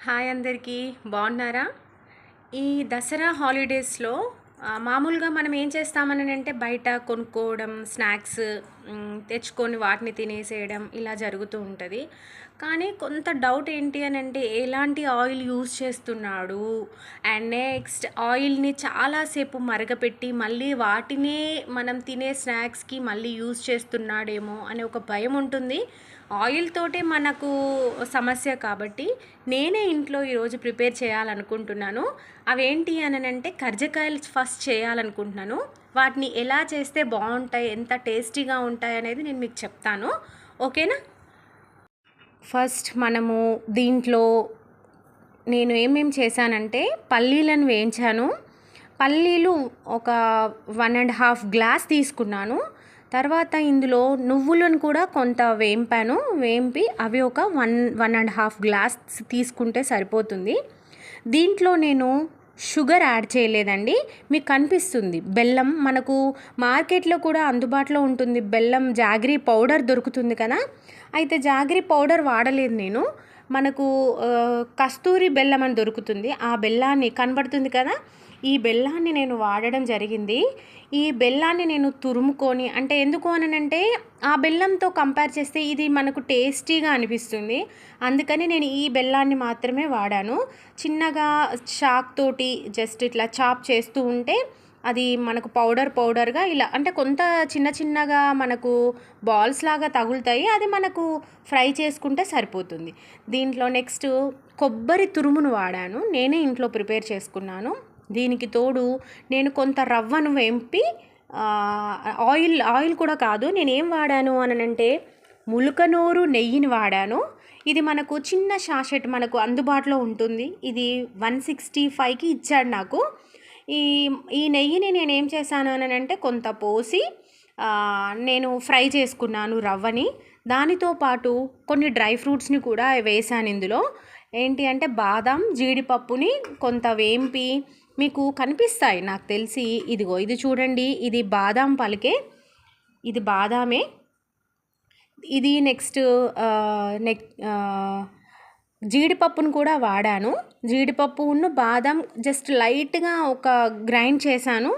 Hi అందరికీ బాగున్నారా? ఈ దసరా హాలిడేస్లో మామూలుగా మనం ఏం చేస్తామని అంటే బయట కొనుక్కోవడం, స్నాక్స్ తెచ్చుకొని వాటిని తినేసేయడం ఇలా జరుగుతూ ఉంటుంది. కానీ కొంత డౌట్ ఏంటి అని అంటే ఎలాంటి ఆయిల్ యూజ్ చేస్తున్నాడు, అండ్ నెక్స్ట్ ఆయిల్ని చాలాసేపు మరగపెట్టి మళ్ళీ వాటినే మనం తినే స్నాక్స్కి మళ్ళీ యూజ్ చేస్తున్నాడేమో అనే ఒక భయం ఉంటుంది. ఆయిల్ తోటే మనకు సమస్య కాబట్టి నేనే ఇంట్లో ఈరోజు ప్రిపేర్ చేయాలనుకుంటున్నాను. అవేంటి అని అంటే కర్జకాయలు ఫస్ట్ చేయాలనుకుంటున్నాను. వాటిని ఎలా చేస్తే బాగుంటాయి, ఎంత టేస్టీగా ఉంటాయి అనేది నేను మీకు చెప్తాను. ఓకేనా? ఫస్ట్ మనము దీంట్లో నేను ఏమేమి చేశానంటే పల్లీలను వేయించాను. పల్లీలు ఒక 1.5 గ్లాస్ తీసుకున్నాను. తర్వాత ఇందులో నువ్వులను కూడా కొంత వేంపి అవి ఒక 1.5 గ్లాస్ తీసుకుంటే సరిపోతుంది. దీంట్లో నేను షుగర్ యాడ్ చేయలేదండి. మీకు కనిపిస్తుంది బెల్లం, మనకు మార్కెట్లో కూడా అందుబాటులో ఉంటుంది. బెల్లం జాగరీ పౌడర్ దొరుకుతుంది కదా, అయితే జాగరీ పౌడర్ వాడలేదు నేను. మనకు కస్తూరి బెల్లం అని దొరుకుతుంది. ఆ బెల్లాన్ని కనబడుతుంది కదా, ఈ బెల్లాన్ని నేను వాడడం జరిగింది. ఈ బెల్లాన్ని నేను తురుముకొని, అంటే ఎందుకు అనంటే ఆ బెల్లంతో కంపేర్ చేస్తే ఇది మనకు టేస్టీగా అనిపిస్తుంది. అందుకని నేను ఈ బెల్లాన్ని మాత్రమే వాడాను. చిన్నగా చాక్ తోటి జస్ట్ ఇట్లా చాప్ చేస్తూ ఉంటే అది మనకు పౌడర్గా ఇలా, అంటే కొంత చిన్నగా మనకు బాల్స్ లాగా తగులుతాయి. అది మనకు ఫ్రై చేసుకుంటే సరిపోతుంది. దీంట్లో నెక్స్ట్ కొబ్బరి తురుమును వాడాను. నేనే ఇంట్లో ప్రిపేర్ చేసుకున్నాను. దీనికి తోడు నేను కొంత రవ్వను వేంపి, ఆయిల్ కూడా కాదు, నేనేం వాడాను అనంటే ములకనూరు నెయ్యిని వాడాను. ఇది మనకు చిన్న షాషెట్ మనకు అందుబాటులో ఉంటుంది. ఇది 165కి ఇచ్చాడు నాకు. ఈ నెయ్యిని నేనేం చేశాను అనంటే కొంత పోసి నేను ఫ్రై చేసుకున్నాను రవ్వని. దానితో పాటు కొన్ని డ్రై ఫ్రూట్స్ని కూడా వేసాను ఇందులో. ఏంటి అంటే బాదం, జీడిపప్పుని కొంత వేంపి, మీకు కనిపిస్తాయి నాకు తెలిసి. ఇది చూడండి, ఇది బాదాం పలికే, ఇది బాదామే. ఇది నెక్స్ట్ జీడిపప్పును కూడా వాడాను. జీడిపప్పును బాదం జస్ట్ లైట్గా ఒక గ్రైండ్ చేశాను.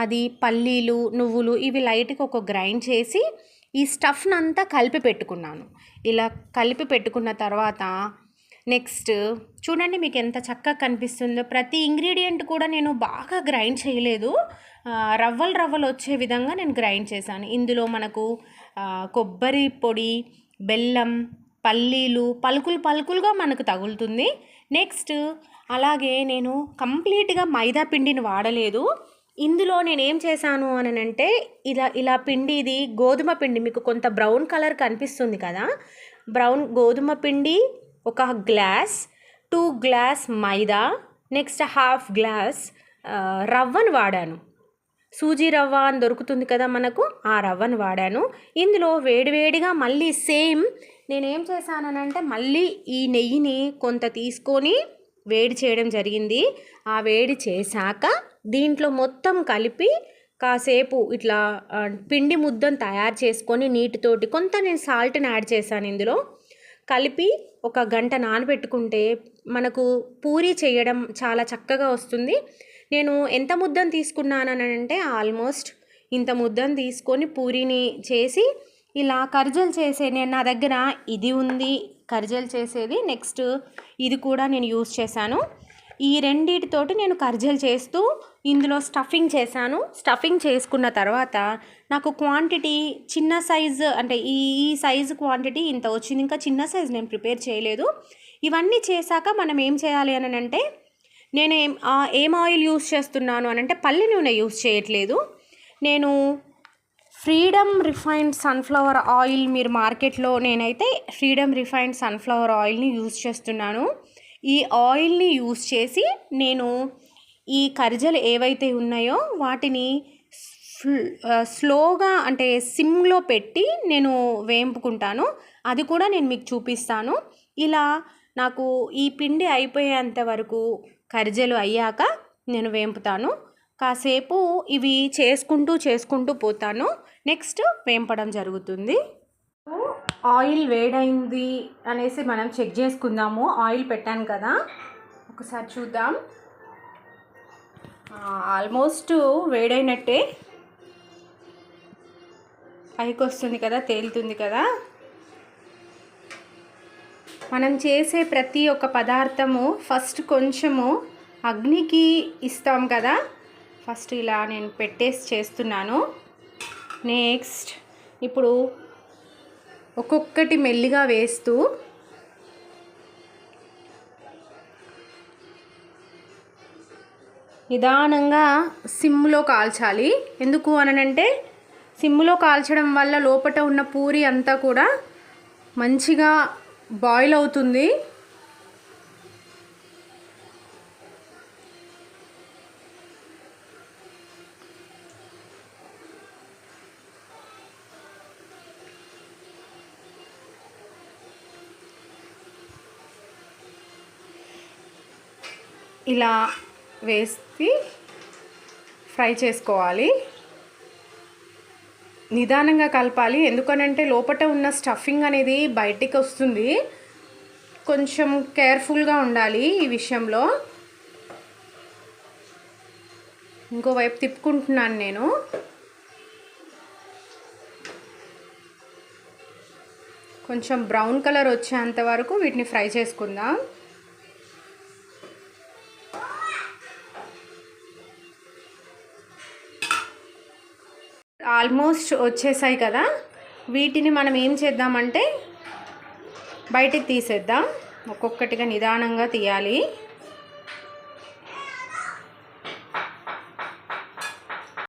అది పల్లీలు, నువ్వులు ఇవి లైట్గా ఒక గ్రైండ్ చేసి ఈ స్టఫ్ని అంతా కలిపి పెట్టుకున్నాను. ఇలా కలిపి పెట్టుకున్న తర్వాత నెక్స్ట్ చూడండి మీకు ఎంత చక్కగా కనిపిస్తుందో. ప్రతి ఇంగ్రీడియంట్ కూడా నేను బాగా గ్రైండ్ చేయలేదు, రవ్వలు వచ్చే విధంగా నేను గ్రైండ్ చేశాను. ఇందులో మనకు కొబ్బరి పొడి, బెల్లం, పల్లీలు పలుకులుగా మనకు తగులుతుంది. నెక్స్ట్ అలాగే నేను కంప్లీట్గా మైదా పిండిని వాడలేదు. ఇందులో నేనేం చేశాను అనంటే ఇలా పిండి, ఇది గోధుమ పిండి, మీకు కొంత బ్రౌన్ కలర్ కనిపిస్తుంది కదా, బ్రౌన్ గోధుమ పిండి ఒక గ్లాస్, 2 గ్లాస్ మైదా, నెక్స్ట్ 1/2 గ్లాస్ రవ్వను వాడాను. సూజీ రవ్వ అని దొరుకుతుంది కదా మనకు, ఆ రవ్వను వాడాను. ఇందులో వేడివేడిగా మళ్ళీ సేమ్ నేనేం చేశానంటే మళ్ళీ ఈ నెయ్యిని కొంత తీసుకొని వేడి చేయడం జరిగింది. ఆ వేడి చేశాక దీంట్లో మొత్తం కలిపి కాసేపు ఇట్లా పిండి ముద్దను తయారు చేసుకొని నీటితోటి, కొంత నేను సాల్ట్ని యాడ్ చేశాను ఇందులో, కలిపి ఒక గంట నానబెట్టుకుంటే మనకు పూరీ చేయడం చాలా చక్కగా వస్తుంది. నేను ఎంత ముద్దను తీసుకున్నానంటే ఆల్మోస్ట్ ఇంత ముద్దను తీసుకొని పూరీని చేసి ఇలా కర్జలు నేను నా దగ్గర ఇది ఉంది కర్జలు చేసేది, నెక్స్ట్ ఇది కూడా నేను యూస్ చేశాను. ఈ రెండిటితోటి నేను కర్జలు చేస్తూ ఇందులో స్టఫింగ్ చేశాను. స్టఫింగ్ చేసుకున్న తర్వాత నాకు క్వాంటిటీ చిన్న సైజు, అంటే ఈ సైజు క్వాంటిటీ ఇంత వచ్చింది. ఇంకా చిన్న సైజు నేను ప్రిపేర్ చేయలేదు. ఇవన్నీ చేశాక మనం ఏం చేయాలి అని అంటే, నేను ఏం ఆయిల్ యూస్ చేస్తున్నాను అనంటే పల్లి నూనె యూస్ చేయట్లేదు. నేను ఫ్రీడమ్ రిఫైన్డ్ సన్ఫ్లవర్ ఆయిల్, మీరు మార్కెట్లో, నేనైతే ఫ్రీడమ్ రిఫైన్డ్ సన్ఫ్లవర్ ఆయిల్ని యూస్ చేస్తున్నాను. ఈ ఆయిల్ని యూస్ చేసి నేను ఈ కర్జలు ఏవైతే ఉన్నాయో వాటిని స్లోగా, అంటే సిమ్లో పెట్టి నేను వేంపుకుంటాను. అది కూడా నేను మీకు చూపిస్తాను. ఇలా నాకు ఈ పిండి అయిపోయేంత వరకు కర్జలు అయ్యాక నేను వేంపుతాను. కాసేపు ఇవి చేసుకుంటూ పోతాను. నెక్స్ట్ వేంపడం జరుగుతుంది. ఆయిల్ వేడైంది అనేసి మనం చెక్ చేసుకుందాము. ఆయిల్ పెట్టాను కదా, ఒకసారి చూద్దాం. ఆల్మోస్ట్ వేడైనట్టే, పైకి వస్తుంది కదా, తేలుతుంది కదా. మనం చేసే ప్రతి ఒక్క పదార్థము ఫస్ట్ కొంచెము అగ్నికి ఇస్తాం కదా. ఫస్ట్ ఇలా నేను పెట్టేసి చేస్తున్నాను. నెక్స్ట్ ఇప్పుడు ఒక్కొక్కటి మెల్లిగా వేస్తూ నిదానంగా సిమ్లో కాల్చాలి. ఎందుకు అనంటే సిమ్లో కాల్చడం వల్ల లోపల ఉన్న పూరి అంతా కూడా మంచిగా బాయిల్ అవుతుంది. ఇలా వేసి ఫ్రై చేసుకోవాలి. నిదానంగా కలపాలి, ఎందుకనంటే లోపల ఉన్న స్టఫింగ్ అనేది బయటికి వస్తుంది. కొంచెం కేర్ఫుల్గా ఉండాలి ఈ విషయంలో. ఇంకోవైపు తిప్పుకుంటున్నాను నేను. కొంచెం బ్రౌన్ కలర్ వచ్చేంత వరకు వీటిని ఫ్రై చేసుకుందాం. ఆల్మోస్ట్ వచ్చేసాయి కదా, వీటిని మనం ఏం చేద్దామంటే బయటికి తీసేద్దాం. ఒక్కొక్కటిగా నిదానంగా తీయాలి.